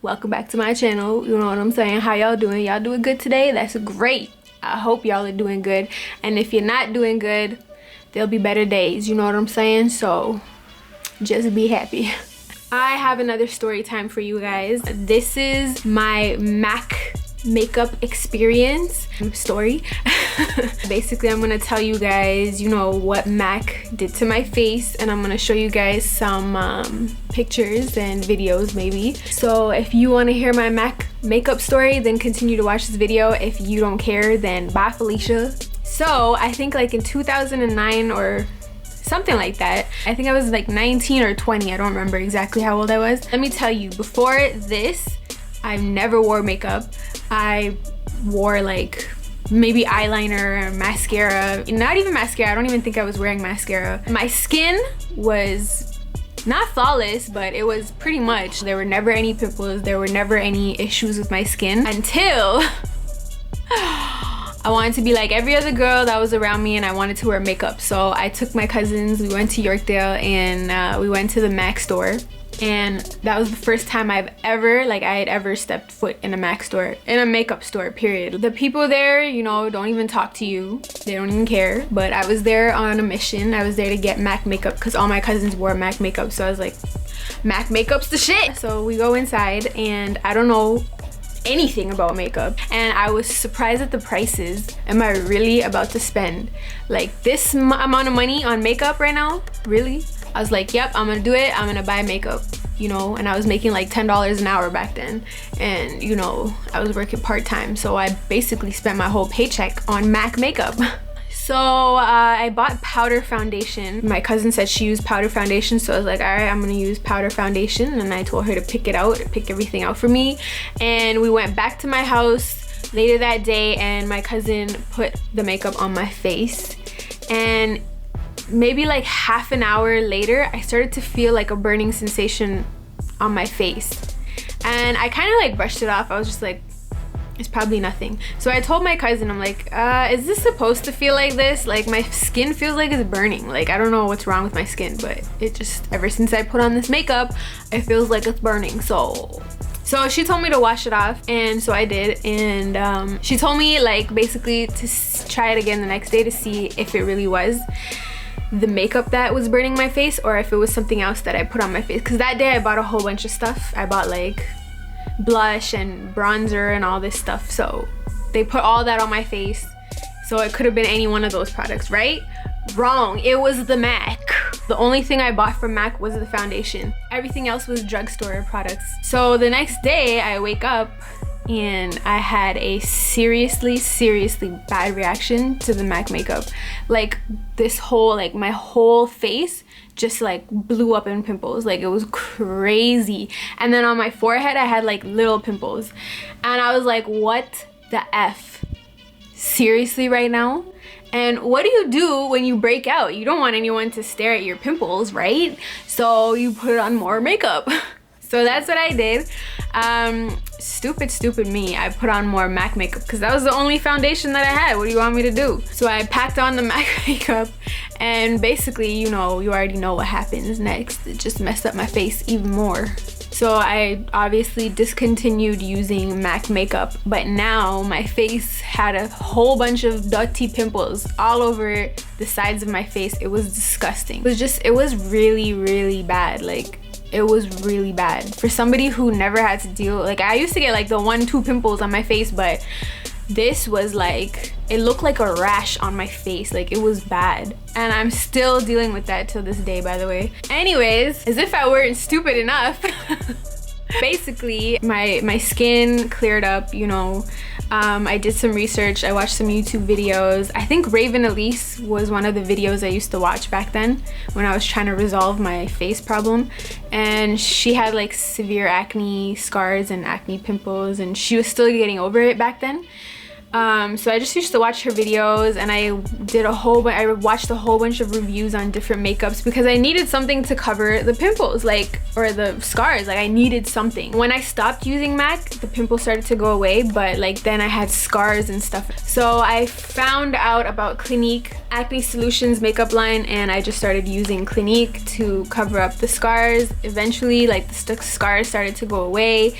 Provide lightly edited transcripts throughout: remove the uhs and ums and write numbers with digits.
welcome back to my channel. You know what I'm saying? How y'all doing? Y'all doing good today? That's great. I hope y'all are doing good, and if you're not doing good, there'll be better days. You know what I'm saying? So just be happy. I have another story time for you guys. This is my MAC makeup experience story. Basically, I'm gonna tell you guys, you know, what MAC did to my face, and I'm gonna show you guys some pictures and videos maybe. So if you want to hear my MAC makeup story, then continue to watch this video. If you don't care, then bye, Felicia. So I think like in 2009 or something like that, I think I was like 19 or 20. I don't remember exactly how old I was. Let me tell you, before this, I never wore makeup. I wore like maybe eyeliner or mascara. Not even mascara. I don't even think I was wearing mascara. My skin was not flawless, but it was pretty much. There were never any pimples. There were never any issues with my skin until I wanted to be like every other girl that was around me, and I wanted to wear makeup. So I took my cousins, we went to Yorkdale, and we went to the MAC store. And that was the first time I had ever stepped foot in a MAC store, in a makeup store, period. The people there, you know, don't even talk to you. They don't even care. But I was there on a mission. I was there to get MAC makeup because all my cousins wore MAC makeup. So I was like, MAC makeup's the shit. So we go inside, and I don't know anything about makeup, and I was surprised at the prices. Am I really about to spend like this amount of money on makeup right now? Really? I was like, yep, I'm gonna do it. I'm gonna buy makeup, you know. And I was making like $10 an hour back then, and you know, I was working part-time, so I basically spent my whole paycheck on MAC makeup. So I bought powder foundation. My cousin said she used powder foundation, so I was like, all right, I'm gonna use powder foundation. And I told her to pick everything out for me. And we went back to my house later that day, and my cousin put the makeup on my face. And maybe like half an hour later, I started to feel like a burning sensation on my face. And I kind of like brushed it off. I was just like, it's probably nothing. So I told my cousin, I'm like, is this supposed to feel like this? Like my skin feels like it's burning. Like I don't know what's wrong with my skin, but it just, ever since I put on this makeup, it feels like it's burning. So she told me to wash it off, and so I did. And she told me like basically to try it again the next day to see if it really was the makeup that was burning my face or if it was something else that I put on my face. Because that day I bought a whole bunch of stuff. I bought like blush and bronzer and all this stuff, so they put all that on my face, so it could have been any one of those products, right? Wrong. It was the MAC. The only thing I bought from MAC was the foundation. Everything else was drugstore products. So the next day I wake up and I had a seriously bad reaction to the MAC makeup. Like this whole, like my whole face just like blew up in pimples. Like it was crazy. And then on my forehead I had like little pimples, and I was like, what the F? Seriously right now? And what do you do when you break out? You don't want anyone to stare at your pimples, right? So you put on more makeup. So that's what I did. Stupid me. I put on more MAC makeup because that was the only foundation that I had. What do you want me to do? So I packed on the MAC makeup, and basically, you know, you already know what happens next. It just messed up my face even more. So I obviously discontinued using MAC makeup, but now my face had a whole bunch of dirty pimples all over the sides of my face. It was disgusting. It was really bad. Like, it was really bad for somebody who never had to deal. Like I used to get like the 1-2 pimples on my face, but this was like, it looked like a rash on my face. Like it was bad, and I'm still dealing with that till this day, by the way. Anyways, as if I weren't stupid enough, basically my skin cleared up, you know. I did some research. I watched some YouTube videos. I think Raven Elise was one of the videos I used to watch back then when I was trying to resolve my face problem. And she had like severe acne scars and acne pimples, and she was still getting over it back then. So I just used to watch her videos, and I watched a whole bunch of reviews on different makeups because I needed something to cover the pimples, like, or the scars. Like I needed something. When I stopped using MAC, the pimples started to go away, but like then I had scars and stuff. So I found out about Clinique Acne Solutions makeup line, and I just started using Clinique to cover up the scars. Eventually, like the scars started to go away.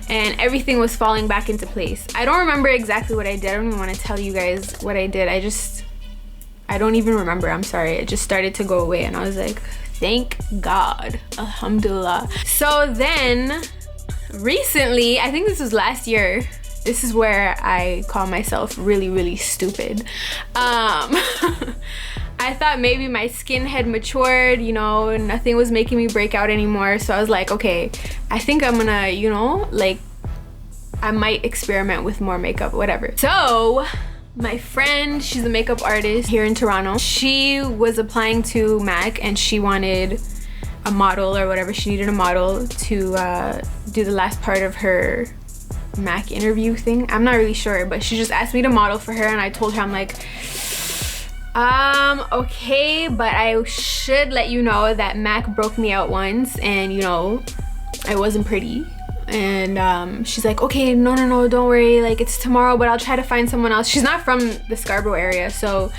and everything was falling back into place. I don't remember exactly what I did. I don't even want to tell you guys what I did. I don't even remember. I'm sorry. It just started to go away and I was like, thank God, alhamdulillah. So then recently, I think this was last year, this is where I call myself really, really stupid. I thought maybe my skin had matured, you know, nothing was making me break out anymore. So I was like, okay, I think I'm gonna, you know, like, I might experiment with more makeup, whatever. So my friend, she's a makeup artist here in Toronto. She was applying to MAC and she wanted a model or whatever. She needed a model to do the last part of her MAC interview thing. I'm not really sure, but she just asked me to model for her and I told her, I'm like, okay, but I should let you know that MAC broke me out once and, you know, I wasn't pretty. And she's like, okay, no, don't worry, like, it's tomorrow, but I'll try to find someone else. She's not from the Scarborough area, so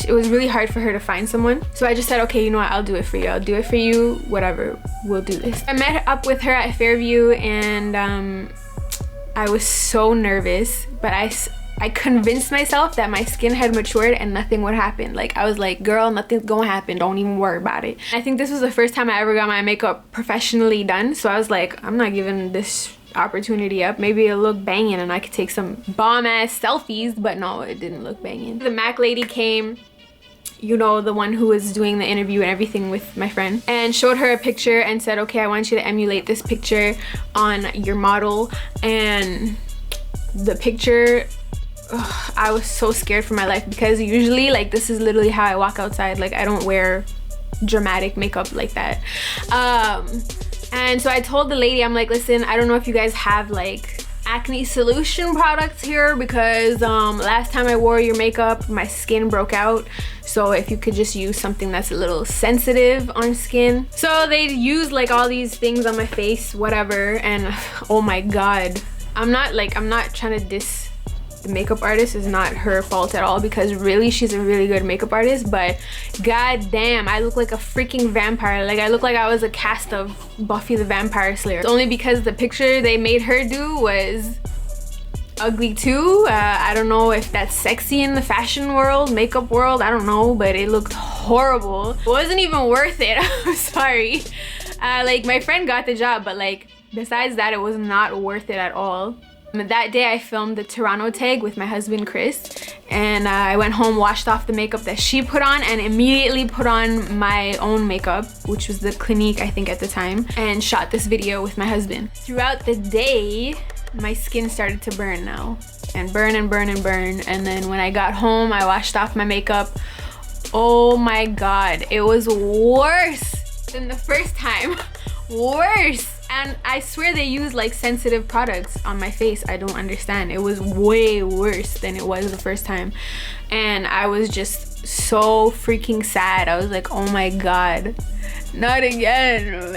it was really hard for her to find someone. So I just said, okay, you know what, I'll do it for you. I'll do it for you, whatever, we'll do this. I met up with her at Fairview and I was so nervous, but I convinced myself that my skin had matured and nothing would happen. Like, I was like, girl, nothing's gonna happen, don't even worry about it. I think this was the first time I ever got my makeup professionally done, so I was like, I'm not giving this opportunity up. Maybe it'll look banging and I could take some bomb ass selfies, but no, it didn't look banging. The MAC lady came, you know, the one who was doing the interview and everything with my friend, and showed her a picture and said, okay, I want you to emulate this picture on your model. And the picture, ugh, I was so scared for my life because usually, like, this is literally how I walk outside. Like, I don't wear dramatic makeup like that. And so I told the lady, I'm like, listen, I don't know if you guys have like acne solution products here, because last time I wore your makeup my skin broke out, so if you could just use something that's a little sensitive on skin. So they used like all these things on my face, whatever, and oh my god, I'm not trying to diss the makeup artist. Is not her fault at all, because really she's a really good makeup artist, but god damn, I look like a freaking vampire. Like, I look like I was a cast of Buffy the Vampire Slayer. It's only because the picture they made her do was ugly too. I don't know if that's sexy in the fashion world, makeup world, I don't know, but it looked horrible. It wasn't even worth it. I'm sorry. Like, my friend got the job, but like, besides that, it was not worth it at all. That day I filmed the Toronto tag with my husband Chris, and I went home, washed off the makeup that she put on, and immediately put on my own makeup, which was the Clinique I think at the time, and shot this video with my husband. Throughout the day my skin started to burn now, and burn and burn and burn, and then when I got home I washed off my makeup. Oh my god, it was worse than the first time. Worse. And I swear they use like sensitive products on my face. I don't understand. It was way worse than it was the first time. And I was just so freaking sad. I was like, oh my god, not again.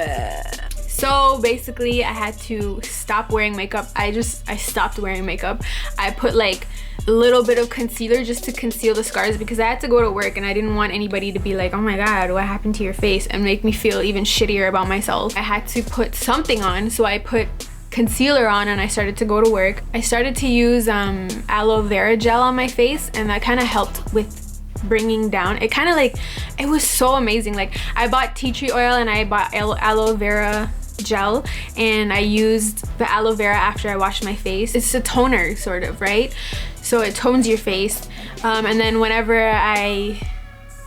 So basically I had to stop wearing makeup. I stopped wearing makeup. I put like a little bit of concealer just to conceal the scars, because I had to go to work and I didn't want anybody to be like, oh my god, what happened to your face, and make me feel even shittier about myself. I had to put something on, so I put concealer on and I started to go to work. I started to use aloe vera gel on my face, and that kind of helped with bringing down. It kind of like, it was so amazing. Like, I bought tea tree oil and I bought aloe vera gel, and I used the aloe vera after I washed my face. It's a toner sort of, right? So it tones your face, and then whenever I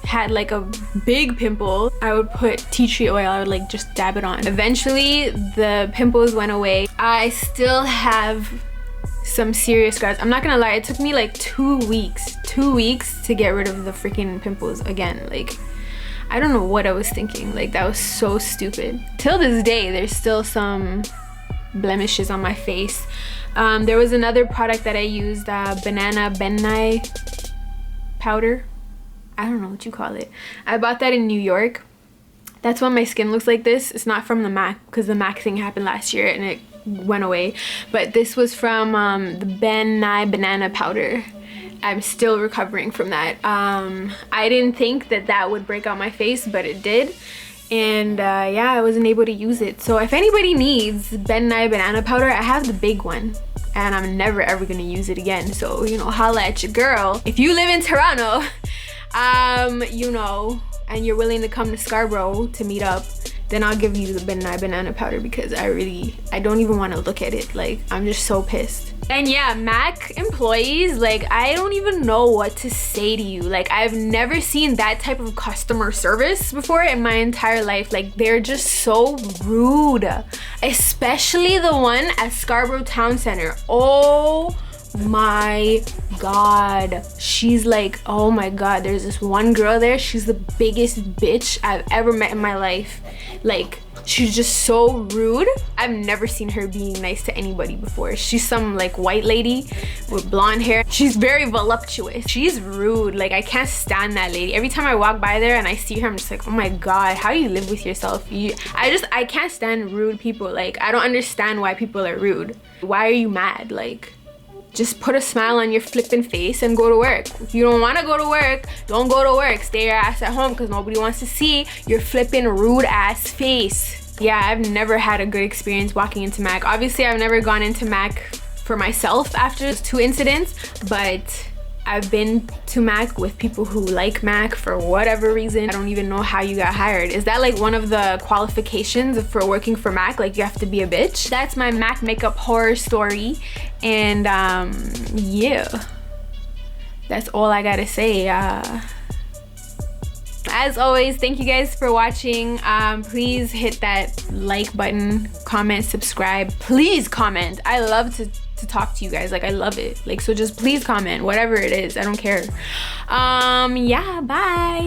had like a big pimple, I would put tea tree oil. I would like just dab it on. Eventually the pimples went away. I still have some serious scars. I'm not gonna lie, it took me like 2 weeks to get rid of the freaking pimples again. Like, I don't know what I was thinking. Like, that was so stupid. Till this day, there's still some blemishes on my face. There was another product that I used, banana benai powder. I don't know what you call it. I bought that in New York. That's why my skin looks like this. It's not from the MAC, because the MAC thing happened last year and it went away. But this was from the benai banana powder. I'm still recovering from that. I didn't think that that would break out my face, but it did. and yeah, I wasn't able to use it. So if anybody needs Ben Nye banana powder, I have the big one and I'm never ever gonna use it again. So, you know, holla at your girl. If you live in Toronto, you know, and you're willing to come to Scarborough to meet up, then I'll give you the Ben Nye banana powder, because I don't even want to look at it. Like, I'm just so pissed. And yeah, MAC employees, like, I don't even know what to say to you. Like, I've never seen that type of customer service before in my entire life. Like, they're just so rude, especially the one at Scarborough Town Center. Oh my god, she's like, oh my god, there's this one girl there, she's the biggest bitch I've ever met in my life. Like, she's just so rude. I've never seen her being nice to anybody before. She's some like white lady with blonde hair. She's very voluptuous. She's rude. Like, I can't stand that lady. Every time I walk by there and I see her, I'm just like, oh my god, how do you live with yourself? I can't stand rude people. Like, I don't understand why people are rude. Why are you mad? Like, just put a smile on your flipping face and go to work. If you don't want to go to work, don't go to work. Stay your ass at home, because nobody wants to see your flipping rude ass face. Yeah, I've never had a good experience walking into MAC. Obviously, I've never gone into MAC for myself after those 2 incidents, but I've been to MAC with people who like MAC for whatever reason. I don't even know how you got hired. Is that like one of the qualifications for working for MAC? Like, you have to be a bitch? That's my MAC makeup horror story. And yeah, that's all I gotta say. As always, thank you guys for watching. Please hit that like button, comment, subscribe. Please comment. I love to talk to you guys. Like, I love it. Like, so just please comment, whatever it is. I don't care. Yeah, bye.